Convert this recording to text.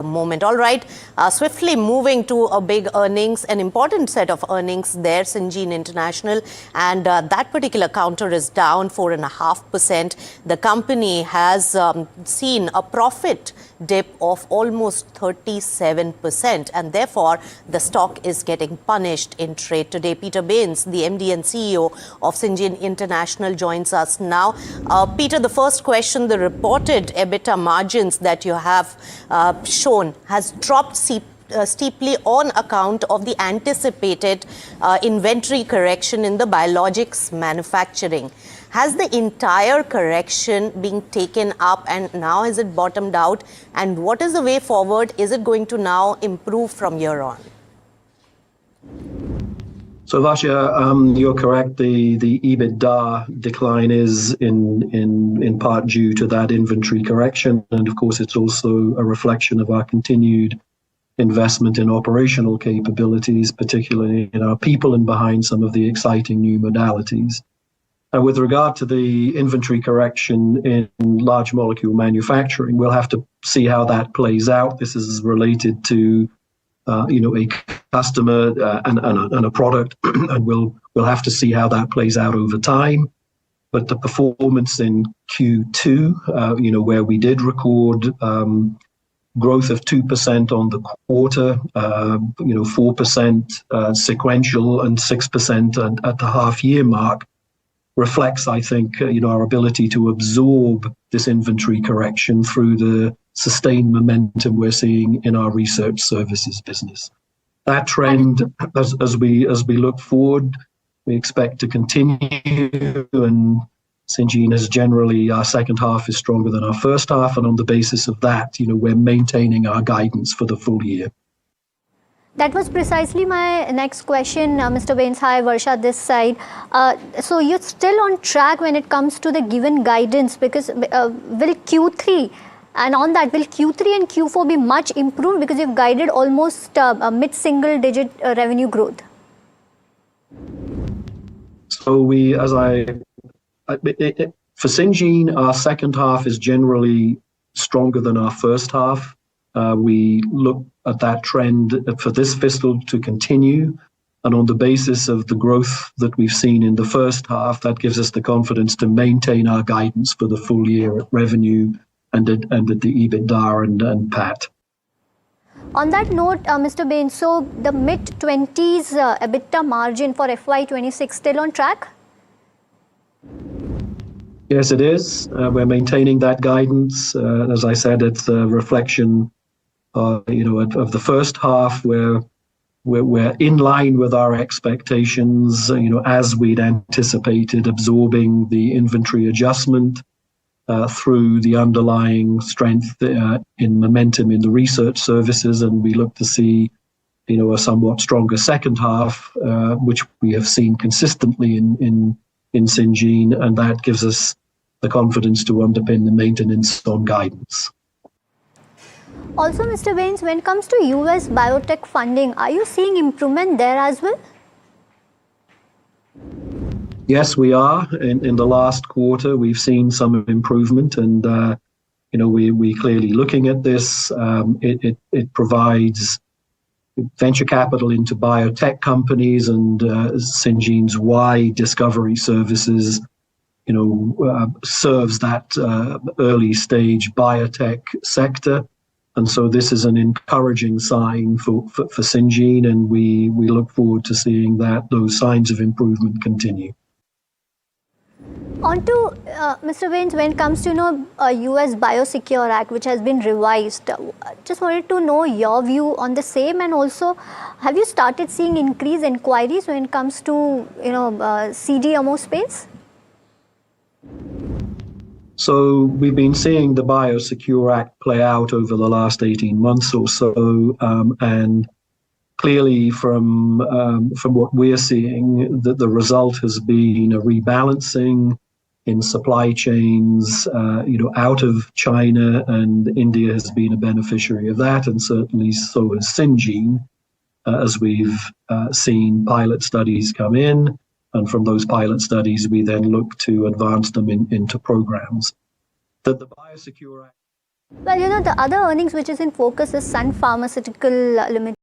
moment. All right, swiftly moving to a big earnings, an important set of earnings there, Syngene International, and that particular counter is down 4.5%. The company has seen a profit dip of almost 37%, and therefore the stock is getting punished in trade today. Peter Bains, the MD and CEO of Syngene International, joins us now. Peter, the first question: the reported EBITDA margins that you have shown has dropped steeply on account of the anticipated inventory correction in the biologics manufacturing. Has the entire correction been taken up and now has it bottomed out? And what is the way forward? Is it going to now improve from here on? So Vasya, you're correct. The EBITDA decline is in part due to that inventory correction, and of course it's also a reflection of our continued investment in operational capabilities, particularly in our people and behind some of the exciting new modalities. With regard to the inventory correction in large molecule manufacturing, we'll have to see how that plays out. This is related to a customer and a product, and we'll have to see how that plays out over time. But the performance in Q2, where we did record growth of 2% on the quarter, 4% sequential and 6% at the half-year mark, reflects, I think, our ability to absorb this inventory correction through the sustained momentum we're seeing in our research services business. That trend, as we look forward, we expect to continue, and Syngene is generally, our second half is stronger than our first half, and on the basis of that, we're maintaining our guidance for the full year. That was precisely my next question, Mr. Bains. Hi, Varsha, this side. So you're still on track when it comes to the given guidance, because will Q3, and on that, will Q3 and Q4 be much improved, because you've guided almost a mid-single digit revenue growth? So for Syngene, our second half is generally stronger than our first half. We look at that trend for this fiscal to continue, and on the basis of the growth that we've seen in the first half, that gives us the confidence to maintain our guidance for the full year at revenue and at the EBITDA and PAT. On that note, Mr. Bains, so the mid-20s EBITDA margin for FY26 still on track? Yes, it is. We're maintaining that guidance. As I said, it's a reflection, of the first half, where we're in line with our expectations, as we'd anticipated, absorbing the inventory adjustment through the underlying strength in momentum in the research services, and we look to see, a somewhat stronger second half, which we have seen consistently in Syngene, and that gives us the confidence to underpin the maintenance on guidance. Also, Mr. Bains, when it comes to US biotech funding, are you seeing improvement there as well? Yes, we are. In the last quarter, we've seen some improvement, and we're clearly looking at this. It provides venture capital into biotech companies, and Syngene's Y Discovery Services, serves that early stage biotech sector. And so this is an encouraging sign for Syngene, and we look forward to seeing those signs of improvement continue. On to Mr. Bains, when it comes to US Biosecure Act, which has been revised, just wanted to know your view on the same, and also have you started seeing increased inquiries when it comes to CDMO space? So we've been seeing the Biosecure Act play out over the last 18 months or so, and clearly from what we're seeing, that the result has been a rebalancing in supply chains, out of China, and India has been a beneficiary of that, and certainly so has Syngene, as we've seen pilot studies come in. And from those pilot studies, we then look to advance them into programs. That the Biosecure Act Well, the other earnings which is in focus is Sun Pharmaceutical Limited.